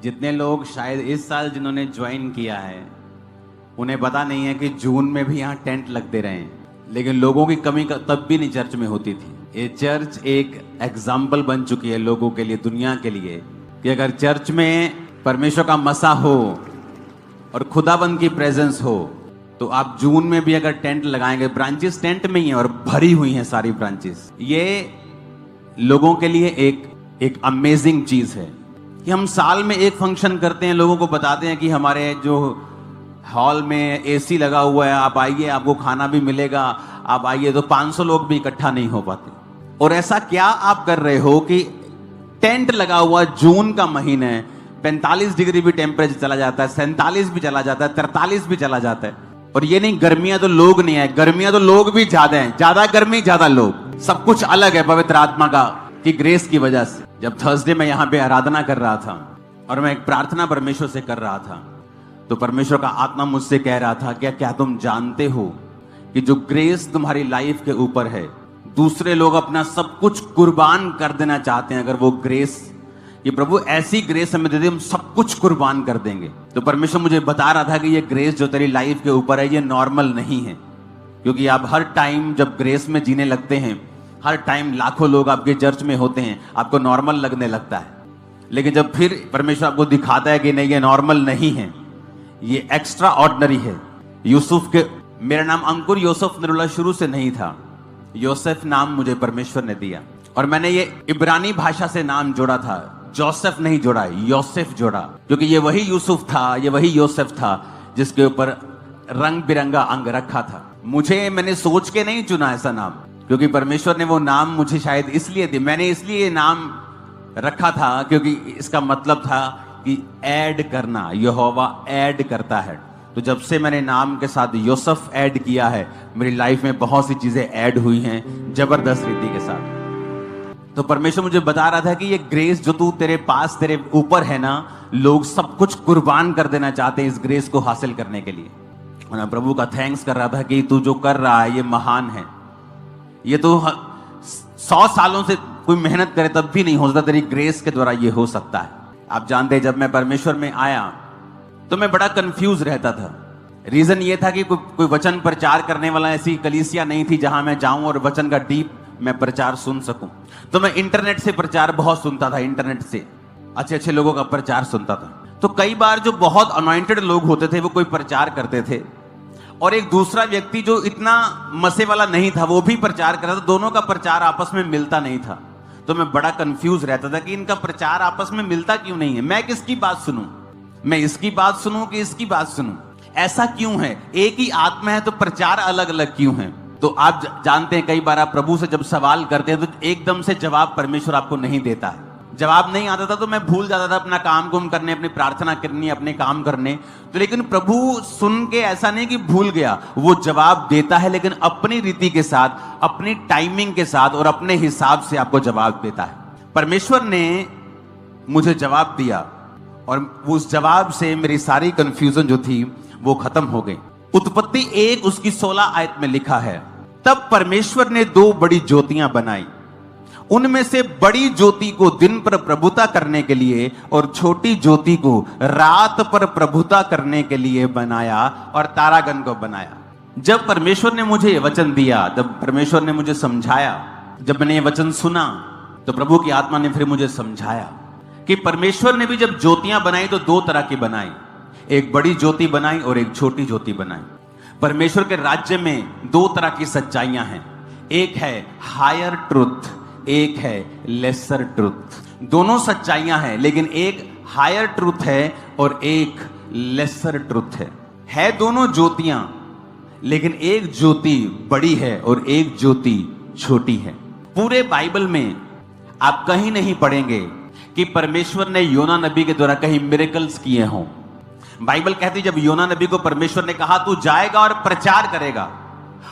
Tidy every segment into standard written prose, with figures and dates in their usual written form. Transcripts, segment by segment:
जितने लोग शायद इस साल जिन्होंने ज्वाइन किया है उन्हें पता नहीं है कि जून में भी यहाँ टेंट लगते रहे, लेकिन लोगों की कमी तब भी नहीं चर्च में होती थी। ये चर्च एक एग्जाम्पल बन चुकी है लोगों के लिए, दुनिया के लिए, कि अगर चर्च में परमेश्वर का मसा हो और खुदाबंद की प्रेजेंस हो तो आप जून में भी अगर टेंट लगाएंगे, ब्रांचेस टेंट में ही है और भरी हुई हैं सारी ब्रांचेस। ये लोगों के लिए एक अमेजिंग चीज है कि हम साल में एक फंक्शन करते हैं, लोगों को बताते हैं कि हमारे जो हॉल में एसी लगा हुआ है, आप आइए, आपको खाना भी मिलेगा, आप आइए, तो 500 लोग भी इकट्ठा नहीं हो पाते। और ऐसा क्या आप कर रहे हो कि टेंट लगा हुआ, जून का महीना है, 45 डिग्री भी टेम्परेचर चला जाता है, 47 भी चला जाता है, 43 भी चला जाता है। और ये नहीं गर्मियां तो लोग नहीं है, गर्मियां तो लोग भी ज्यादा हैं, ज्यादा गर्मी ज्यादा लोग, सब कुछ अलग है पवित्र आत्मा का की ग्रेस की वजह से। जब थर्सडे में यहाँ पे आराधना कर रहा था और मैं एक प्रार्थना परमेश्वर से कर रहा था, तो परमेश्वर का आत्मा मुझसे कह रहा था, क्या तुम जानते हो कि जो ग्रेस तुम्हारी लाइफ के ऊपर है, दूसरे लोग अपना सब कुछ कुर्बान कर देना चाहते हैं। अगर वो ग्रेस, ये प्रभु ऐसी ग्रेस हमें दे दे, हम सब कुछ कुर्बान कर देंगे। तो परमेश्वर मुझे बता रहा था कि ये ग्रेस जो तेरी लाइफ के ऊपर है, ये नॉर्मल नहीं है, क्योंकि आप हर टाइम जब ग्रेस में जीने लगते हैं, हर टाइम लाखों लोग आपके चर्च में होते हैं, आपको नॉर्मल लगने लगता है। लेकिन जब फिर परमेश्वर आपको दिखाता है कि नहीं, ये नॉर्मल नहीं है, ये एक्स्ट्रा ऑर्डिनरी है। यूसुफ के, मेरा नाम अंकुर यूसुफ नरुल्ला शुरू से नहीं था, योसेफ नाम मुझे परमेश्वर ने दिया, और मैंने ये इब्रानी भाषा से नाम जोड़ा था, जोसेफ नहीं जोड़ा, योसेफ जोड़ा, क्योंकि ये वही यूसुफ था, ये वही योसेफ था जिसके ऊपर रंग बिरंगा अंग रखा था। मैंने सोच के नहीं चुना ऐसा नाम, क्योंकि परमेश्वर ने वो नाम मुझे शायद इसलिए दी, मैंने इसलिए नाम रखा था क्योंकि इसका मतलब था कि ऐड करना, यहोवा ऐड करता है। तो जब से मैंने नाम के साथ योसेफ ऐड किया है, मेरी लाइफ में बहुत सी चीजें ऐड हुई हैं जबरदस्त रीति के साथ। तो परमेश्वर मुझे बता रहा था कि ये ग्रेस जो तू तेरे पास, तेरे ऊपर है ना, लोग सब कुछ कुर्बान कर देना चाहते हैं इस ग्रेस को हासिल करने के लिए। और मैं प्रभु का थैंक्स कर रहा था कि तू जो कर रहा है ये महान है। ये तो 100 सालों से कोई मेहनत करे तब भी नहीं हो सकता, तेरी ग्रेस के द्वारा ये हो सकता है। आप जानते हैं, जब मैं परमेश्वर में आया तो मैं बड़ा कंफ्यूज रहता था। रीजन ये था कि कोई वचन प्रचार करने वाला ऐसी कलीसिया नहीं थी जहां मैं जाऊं और वचन का डीप मैं प्रचार सुन सकूं। तो मैं इंटरनेट से प्रचार बहुत सुनता था, इंटरनेट से अच्छे अच्छे लोगों का प्रचार सुनता था। तो कई बार जो बहुत अनॉइंटेड लोग होते थे वो कोई प्रचार करते थे, और एक दूसरा व्यक्ति जो इतना मसे वाला नहीं था वो भी प्रचार कर रहा था, दोनों का प्रचार आपस में मिलता नहीं था। तो मैं बड़ा कंफ्यूज रहता था कि इनका प्रचार आपस में मिलता क्यों नहीं है, मैं किसकी बात सुनूं, मैं इसकी बात सुनूं कि इसकी बात सुनूं, ऐसा क्यों है, एक ही आत्मा है तो प्रचार अलग अलग क्यों है। तो आप जानते हैं, कई बार आप प्रभु से जब सवाल करते हैं तो एकदम से जवाब परमेश्वर आपको नहीं देता है। जवाब नहीं आता था तो मैं भूल जाता था अपना काम कुम करने, अपनी प्रार्थना करनी, अपने काम करने। तो लेकिन प्रभु सुन के ऐसा नहीं कि भूल गया, वो जवाब देता है, लेकिन अपनी रीति के साथ, अपनी टाइमिंग के साथ और अपने हिसाब से आपको जवाब देता है। परमेश्वर ने मुझे जवाब दिया और उस जवाब से मेरी सारी कंफ्यूजन जो थी वो खत्म हो गई। उत्पत्ति 1 उसकी 16 आयत में लिखा है, तब परमेश्वर ने 2 बड़ी ज्योतियां बनाई, उनमें से बड़ी ज्योति को दिन पर प्रभुता करने के लिए और छोटी ज्योति को रात पर प्रभुता करने के लिए बनाया, और तारागण को बनाया। जब परमेश्वर ने मुझे ये वचन दिया, जब परमेश्वर ने मुझे समझाया, जब मैंने ये वचन सुना, तो प्रभु की आत्मा ने फिर मुझे समझाया कि परमेश्वर ने भी जब ज्योतियां बनाई तो 2 तरह की बनाई, एक बड़ी ज्योति बनाई और एक छोटी ज्योति बनाई। परमेश्वर के राज्य में 2 तरह की सच्चाइयां हैं, एक है हायर ट्रुथ, एक है लेसर ट्रुथ। दोनों सच्चाइयां हैं, लेकिन एक हायर ट्रुथ है और एक लेसर ट्रुथ है दोनों ज्योतियां, लेकिन एक ज्योति बड़ी है और एक ज्योति छोटी है। पूरे बाइबल में आप कहीं नहीं पढ़ेंगे कि परमेश्वर ने योना नबी के द्वारा कहीं मिरेकल्स किए हों। बाइबल कहती, जब योना नबी को परमेश्वर ने कहा तू जाएगा और प्रचार करेगा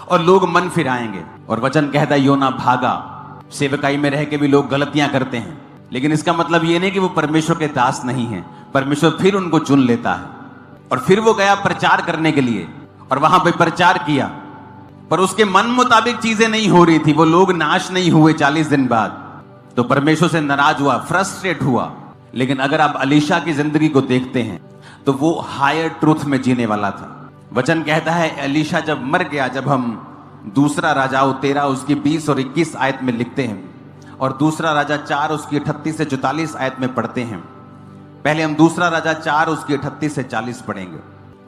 और लोग मन फिराएंगे, और वचन कहता है योना भागा। सेवकाई में रह के भी लोग गलतियां करते हैं, लेकिन इसका मतलब यह नहीं कि वो परमेश्वर के दास नहीं है। परमेश्वर फिर उनको चुन लेता है, और फिर वो गया प्रचार करने के लिए और वहां पे प्रचार किया, पर उसके मन मुताबिक चीजें नहीं हो रही थी, वो लोग नाश नहीं हुए 40 दिन बाद। तो परमेश्वर से नाराज हुआ, फ्रस्ट्रेट हुआ लेकिन अगर आप अलीशा की जिंदगी को देखते हैं तो वो हायर ट्रूथ में जीने वाला था। वचन कहता है अलीशा जब मर गया, जब हम दूसरा राजाओं 13 उसकी 20 और 21 आयत में लिखते हैं और दूसरा राजा 4 उसकी 38 से 44 आयत में पढ़ते हैं। पहले हम दूसरा राजा 4 उसकी 38 से 40 पढ़ेंगे।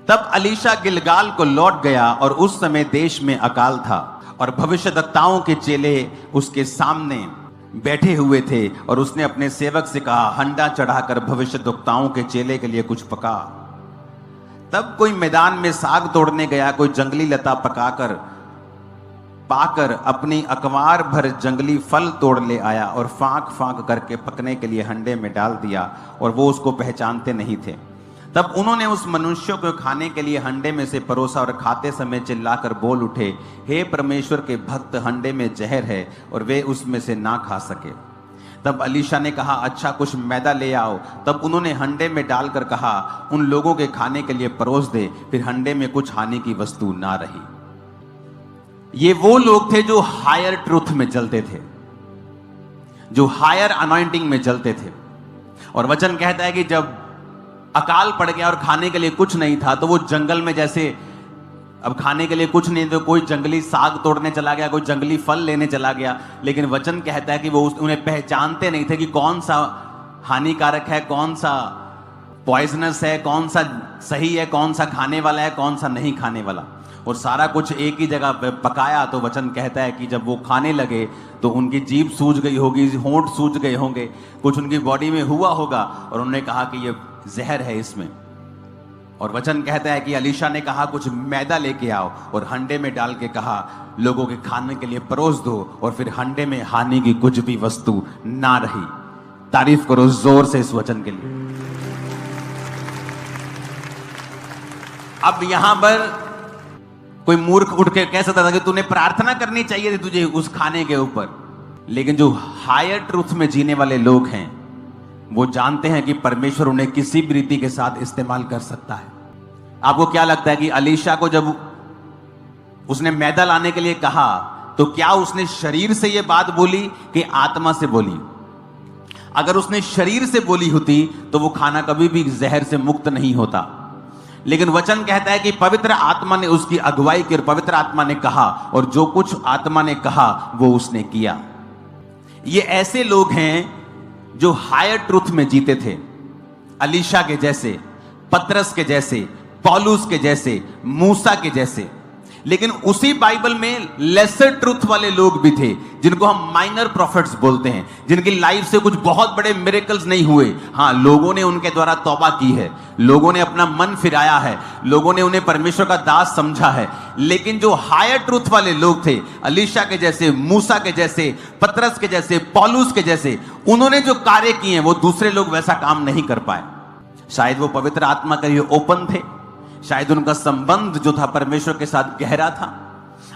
तब अलीशा गिलगाल को लौट गया और उस समय देश में अकाल था और भविष्यद्वक्ताओं के चेले उसके सामने बैठे हुए थे और उसने अपने सेवक से कहा, हंडा चढ़ाकर भविष्यद्वक्ताओं के चेले के लिए कुछ पका। तब कोई मैदान में साग तोड़ने गया, कोई जंगली लता पाकर अपनी अकवार भर जंगली फल तोड़ ले आया और फांक फांक करके पकने के लिए हंडे में डाल दिया और वो उसको पहचानते नहीं थे। तब उन्होंने उस मनुष्य को खाने के लिए हंडे में से परोसा और खाते समय चिल्लाकर बोल उठे, हे परमेश्वर के भक्त, हंडे में जहर है, और वे उसमें से ना खा सके। तब अलीशा ने कहा, अच्छा कुछ मैदा ले आओ। तब उन्होंने हंडे में डालकर कहा, उन लोगों के खाने के लिए परोस दे। फिर हंडे में कुछ हानि की वस्तु ना रही। ये वो लोग थे जो हायर ट्रूथ में चलते थे, जो हायर अनॉइंटिंग में चलते थे। और वचन कहता है कि जब अकाल पड़ गया और खाने के लिए कुछ नहीं था तो वो जंगल में, जैसे अब खाने के लिए कुछ नहीं तो कोई जंगली साग तोड़ने चला गया, कोई जंगली फल लेने चला गया। लेकिन वचन कहता है कि वो उन्हें पहचानते नहीं थे कि कौन सा हानिकारक है, कौन सा पॉइजनस है, कौन सा सही है, कौन सा खाने वाला है, कौन सा नहीं खाने वाला। और सारा कुछ एक ही जगह पकाया। तो वचन कहता है कि जब वो खाने लगे तो उनकी जीभ सूज गई होगी, होंठ सूज गए होंगे, कुछ उनकी बॉडी में हुआ होगा और उन्होंने कहा कि ये जहर है इसमें। और वचन कहता है कि अलीशा ने कहा, कुछ मैदा लेके आओ और हंडे में डाल के कहा, लोगों के खाने के लिए परोस दो। और फिर हंडे में हानि की कुछ भी वस्तु ना रही। तारीफ करो जोर से इस वचन के लिए। अब यहां पर कोई मूर्ख उठ के कह सकता था कि तूने प्रार्थना करनी चाहिए थी तुझे उस खाने के ऊपर। लेकिन जो हायर ट्रूथ में जीने वाले लोग हैं वो जानते हैं कि परमेश्वर उन्हें किसी भी रीति के साथ इस्तेमाल कर सकता है। आपको क्या लगता है कि अलीशा को जब उसने मैदा लाने के लिए कहा तो क्या उसने शरीर से यह बात बोली कि आत्मा से बोली? अगर उसने शरीर से बोली होती तो वो खाना कभी भी जहर से मुक्त नहीं होता। लेकिन वचन कहता है कि पवित्र आत्मा ने उसकी अगुवाई की और पवित्र आत्मा ने कहा, और जो कुछ आत्मा ने कहा वो उसने किया। ये ऐसे लोग हैं जो हायर ट्रूथ में जीते थे, अलीशा के जैसे, पतरस के जैसे, पौलुस के जैसे, मूसा के जैसे। लेकिन उसी बाइबल में लेसर ट्रूथ वाले लोग भी थे जिनको हम माइनर प्रॉफिट्स बोलते हैं, जिनकी लाइफ से कुछ बहुत बड़े मिरेकल्स नहीं हुए। हाँ, लोगों ने उनके द्वारा तौबा की है, लोगों ने अपना मन फिराया है, लोगों ने उन्हें परमेश्वर का दास समझा है। लेकिन जो हायर ट्रूथ वाले लोग थे, अलीशा के जैसे, मूसा के जैसे, पतरस के जैसे, पौलुस के जैसे, उन्होंने जो कार्य किए वो दूसरे लोग वैसा काम नहीं कर पाए। शायद वो पवित्र आत्मा के लिए ओपन थे, शायद उनका संबंध जो था परमेश्वर के साथ गहरा था।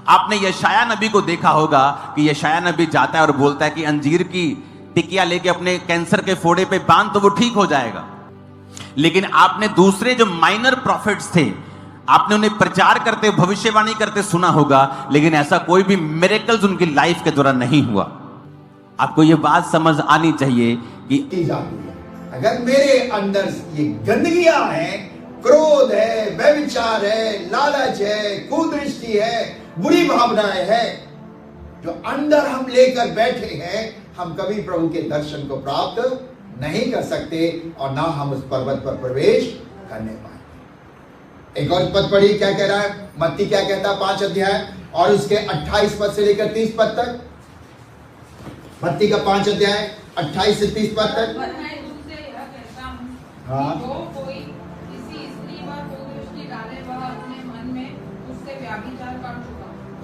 आपने यशाया नबी को देखा होगा कि यशाया नबी जाता है और बोलता है कि अंजीर की टिकिया लेके अपने कैंसर के फोड़े पे बांध तो वो ठीक हो जाएगा। लेकिन आपने दूसरे जो माइनर प्रॉफिट्स थे, आपने उन्हें प्रचार करते, भविष्यवाणी करते सुना होगा, लेकिन ऐसा कोई भी मिरेकल्स उनकी लाइफ के दौरान नहीं हुआ। आपको ये बात समझ आनी चाहिए कि अगर मेरे अंदर ये गंदगियां हैं, क्रोध है, व्यभिचार है, लालच है, कुदृष्टि है, बुरी भावनाएं हैं, जो अंदर हम लेकर बैठे हैं, हम कभी प्रभु के दर्शन को प्राप्त नहीं कर सकते और ना हम उस पर्वत पर प्रवेश करने पाएंगे। एक और पद पढ़िए, क्या कह रहा है मत्ती, क्या कहता है 5 अध्याय और उसके 28 पद से लेकर 30 पद तक। मत्ती का 5 अध्याय 28 से 30 पद तक।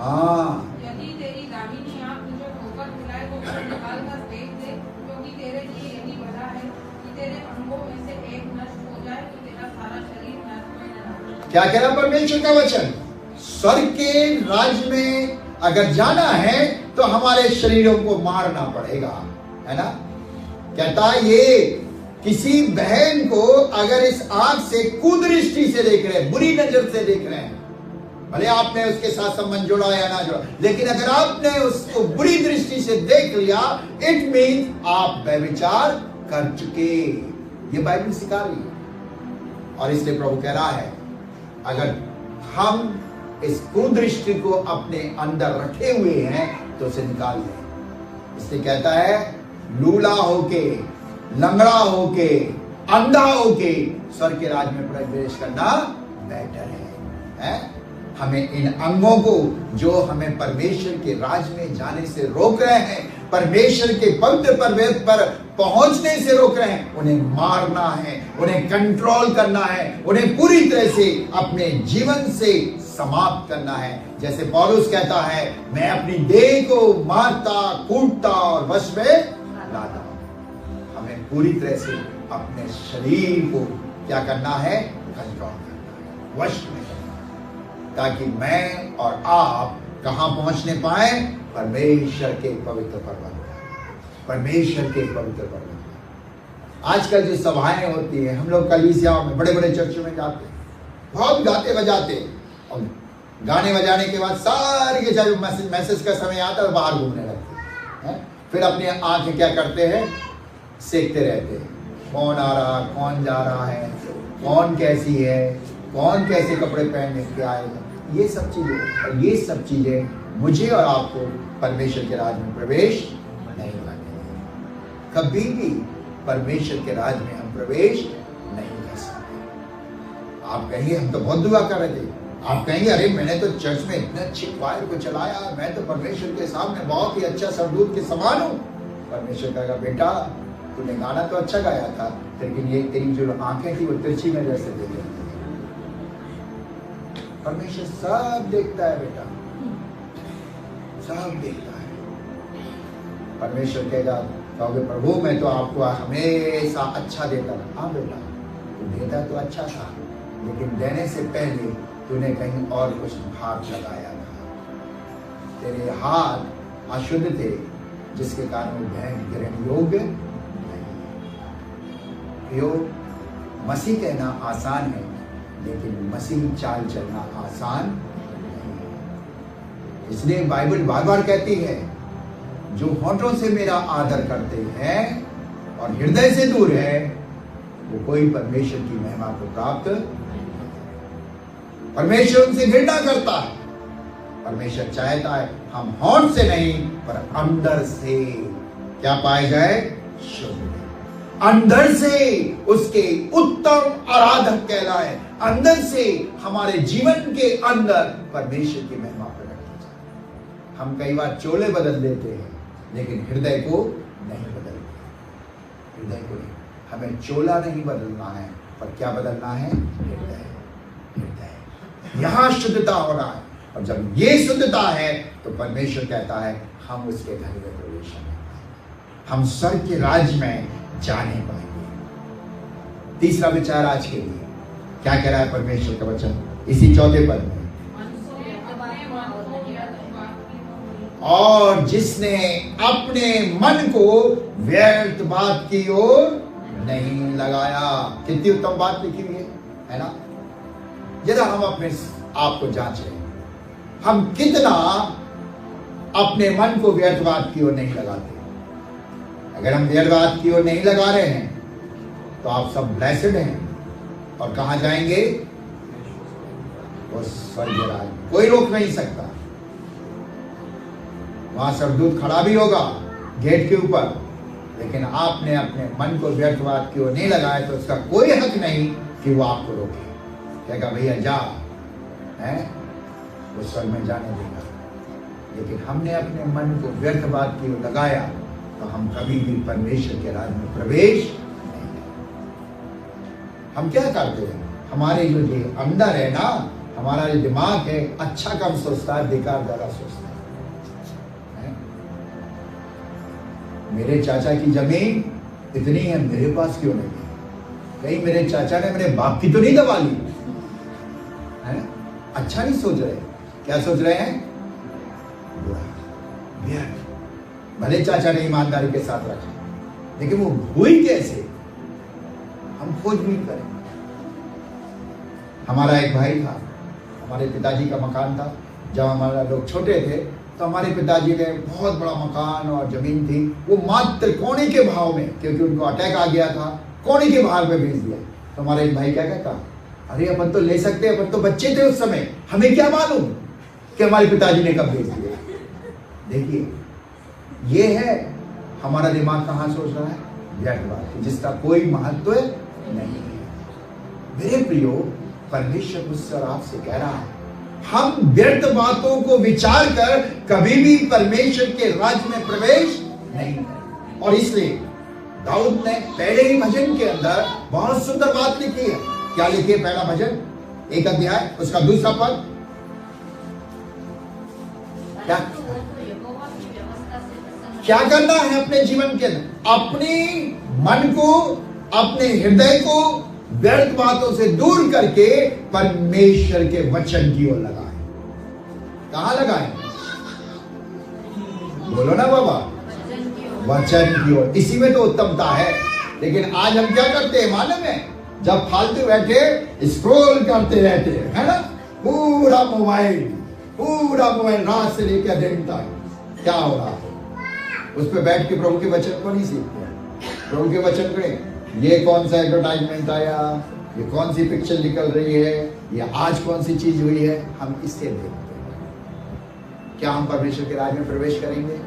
हाँ, यदि तेरी दाहिनी आंख तुझे ठोकर खिलाए तो उसे निकाल कर फेंक दे, क्योंकि तेरे लिए यही भला है कि तेरे अंगों में से एक नष्ट हो जाए तो तेरा सारा शरीर नष्ट हो जाए। क्या कह रहा परमेश्वर का वचन? स्वर्ग के राज्य में अगर जाना है तो हमारे शरीरों को मारना पड़ेगा, है ना। कहता है ये किसी बहन को अगर इस आंख से कुदृष्टि से देख रहे हैं, बुरी नजर से देख रहे हैं, भले आपने उसके साथ संबंध जोड़ा या ना जोड़ा, लेकिन अगर आपने उसको बुरी दृष्टि से देख लिया, इट मीन्स आप व्यभिचार कर चुके। ये बाइबल सिखा रही है। और इसलिए प्रभु कह रहा है, अगर हम इस कुदृष्टि को अपने अंदर रखे हुए हैं तो उसे निकाल दें। इसलिए कहता है, लूला होके, लंगड़ा होके, अंधा होके स्वर्ग के राज में प्रवेश करना बेटर है? हमें इन अंगों को जो हमें परमेश्वर के राज में जाने से रोक रहे हैं, परमेश्वर के पवित्र पर्वत पर पहुंचने से रोक रहे हैं, उन्हें मारना है, उन्हें कंट्रोल करना है, उन्हें पूरी तरह से अपने जीवन से समाप्त करना है। जैसे पौलुस कहता है, मैं अपनी देह को मारता, कूटता और वश में लाता हूं। हमें पूरी तरह से अपने शरीर को क्या करना है? कंट्रोल करना है, वश में करना है, ताकि मैं और आप कहां पहुंचने पाए? परमेश्वर के पवित्र पर्वत, परमेश्वर के पवित्र पर्वत। आजकल जो सभाएं होती है, हम लोग कलीसियाओं में, बड़े बड़े चर्चों में जाते हैं, बहुत गाते बजाते, और गाने बजाने के बाद सारी के जब मैसेज का समय आता है बाहर घूमने लगते हैं। फिर अपनी आंखें क्या करते हैं? सेकते रहते हैं, कौन आ रहा, कौन जा रहा है, कौन कैसी है, कौन कैसे कपड़े पहनने के आएगा। ये सब चीजें, और ये सब चीजें मुझे और आपको परमेश्वर के राज में प्रवेश नहीं करने। कभी भी परमेश्वर के राज में हम प्रवेश नहीं कर सकते। आप कहिए, हम तो बहुत दुआ कर रहे थे। आप कहेंगे, अरे मैंने तो चर्च में इतने अच्छे क्वायर को चलाया, मैं तो परमेश्वर के सामने बहुत ही अच्छा सरदूत के समान हूं। परमेश्वर कहेगा, बेटा तूने गाना तो अच्छा गाया था, लेकिन ये तेरी जो आंखें थी वो तिरछी नजर से देख रही थी। परमेश्वर सब देखता है बेटा, सब देखता है। परमेश्वर कहेगा, कहोगे प्रभु मैं तो आपको हमेशा अच्छा देता रहा। हाँ बेटा, तू देता तो अच्छा था, लेकिन देने से पहले तूने कहीं और कुछ हाथ लगाया था। तेरे हाथ अशुद्ध थे, जिसके कारण वो ग्रहण योग्य नहीं। मसीह कहना आसान है, लेकिन मसीह चाल चलना आसान नहीं। इसलिए बाइबल बार बार कहती है, जो होठों से मेरा आदर करते हैं और हृदय से दूर है, वो कोई परमेश्वर की महिमा को प्राप्त नहीं। परमेश्वर उनसे घृणा करता है। परमेश्वर चाहता है हम होठ से नहीं, पर अंदर से क्या पाए जाए? शुद्ध। अंदर से उसके उत्तम आराधक कहलाए। अंदर से हमारे जीवन के अंदर परमेश्वर की महिमा प्रकट की जाए। हम कई बार चोले बदल देते हैं, लेकिन हृदय को नहीं बदलते। हृदय को नहीं, हमें चोला नहीं बदलना है, पर क्या बदलना है? हृदय। हृदय, यहां शुद्धता हो रहा है, और जब ये शुद्धता है तो परमेश्वर कहता है हम उसके घर में प्रवेश करेंगे, हम स्वर्ग के राज्य में जाने पाएंगे। तीसरा विचार आज के लिए क्या कह रहा है परमेश्वर का वचन इसी 4 पद में? और जिसने अपने मन को व्यर्थ बात की ओर नहीं लगाया। कितनी उत्तम बात लिखी हुई है ना? जरा हम अपने आप को जांचें, हम कितना अपने मन को व्यर्थ बात की ओर नहीं लगाते। अगर हम व्यर्थ बात की ओर नहीं लगा रहे हैं तो आप सब ब्लेस्ड हैं, और कहां जाएंगे? वो स्वर्ग राज्य, कोई रोक नहीं सकता। वहां सरदूत खड़ा भी होगा गेट के ऊपर, लेकिन आपने अपने मन को व्यर्थ बात की ओर नहीं लगाया तो उसका कोई हक नहीं कि वो आपको रोके। कहेगा भैया जा, है वो स्वर्ग में जाने देगा। लेकिन हमने अपने मन को व्यर्थ बात की ओर लगाया तो हम कभी भी परमेश्वर के राज्य में प्रवेश नहीं करेंगे। हम क्या करते हैं? हमारे जो ये अंदर है ना, हमारा जो दिमाग है, अच्छा कम सोचता है, बेकार ज्यादा सोचता है। मेरे चाचा की जमीन इतनी है, मेरे पास क्यों नहीं है? कहीं मेरे चाचा ने मेरे बाप की तो नहीं दबा ली है? अच्छा नहीं सोच रहे। क्या सोच रहे हैं? बुरा। भले चाचा ने ईमानदारी के साथ रखा, लेकिन वो हुई कैसे? हम खोजबीन करें। हमारा एक भाई था, हमारे पिताजी का मकान था। जब हमारा लोग छोटे थे तो हमारे पिताजी ने बहुत बड़ा मकान और जमीन थी, वो मात्र कोने के भाव में, क्योंकि उनको अटैक आ गया था, कोने के भाग में भेज दिया। तो हमारा एक भाई क्या कहता, अरे अपन तो ले सकते, अपन तो बच्चे थे उस समय, हमें क्या मालूम कि हमारे पिताजी ने कब भेज दिया। देखिए, ये है हमारा दिमाग कहां सोच रहा है, व्यर्थ बात जिसका कोई महत्व नहीं है। मेरे प्रियो, परमेश्वर मुझसे और आपसे कह रहा है, हम व्यर्थ बातों को विचार कर कभी भी परमेश्वर के राज्य में प्रवेश नहीं करें। और इसलिए दाऊद ने पहले ही भजन के अंदर बहुत सुंदर बात लिखी है। क्या लिखी है? पहला भजन 1 अध्याय उसका 2 पद। क्या करना है अपने जीवन के अंदर? अपनी मन को, अपने हृदय को व्यर्थ बातों से दूर करके परमेश्वर के वचन की ओर लगाएं। कहां लगाएं? बोलो ना बाबा, वचन की ओर। इसी में तो उत्तमता है। लेकिन आज हम क्या करते हैं मालूम है? जब फालतू बैठे स्क्रॉल करते रहते हैं, है ना, पूरा मोबाइल रात से लेकर दिन तक क्या हो रहा है, उस पर बैठ के प्रभु के वचन को नहीं सीखते। प्रभु के वचन करें, ये कौन सा एडवर्टाइजमेंट आया, ये कौन सी पिक्चर निकल रही है, ये आज कौन सी चीज हुई है, हम इससे देखते हैं। क्या हम परमेश्वर के राज्य में प्रवेश करेंगे?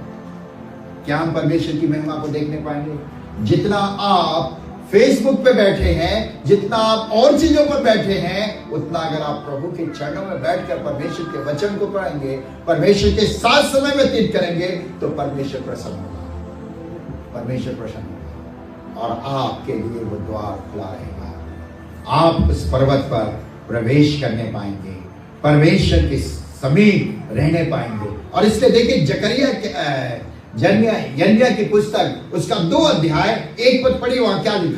क्या हम परमेश्वर की महिमा को देखने पाएंगे? जितना आप फेसबुक पे बैठे हैं, जितना आप और चीजों पर बैठे हैं, उतना अगर आप प्रभु के चरणों में बैठकर परमेश्वर के वचन को पढ़ेंगे, परमेश्वर के साथ समय व्यतीत करेंगे, तो परमेश्वर प्रसन्न होगा। परमेश्वर प्रसन्न होगा और आपके लिए वो द्वार खुला रहेगा। आप उस पर्वत पर प्रवेश करने पाएंगे, परमेश्वर के समीप रहने पाएंगे। और इसलिए देखिए, जकरिया यर्मिया की पुस्तक उसका 2 अध्याय 1 पद पढ़िए, वहां क्या लिखा।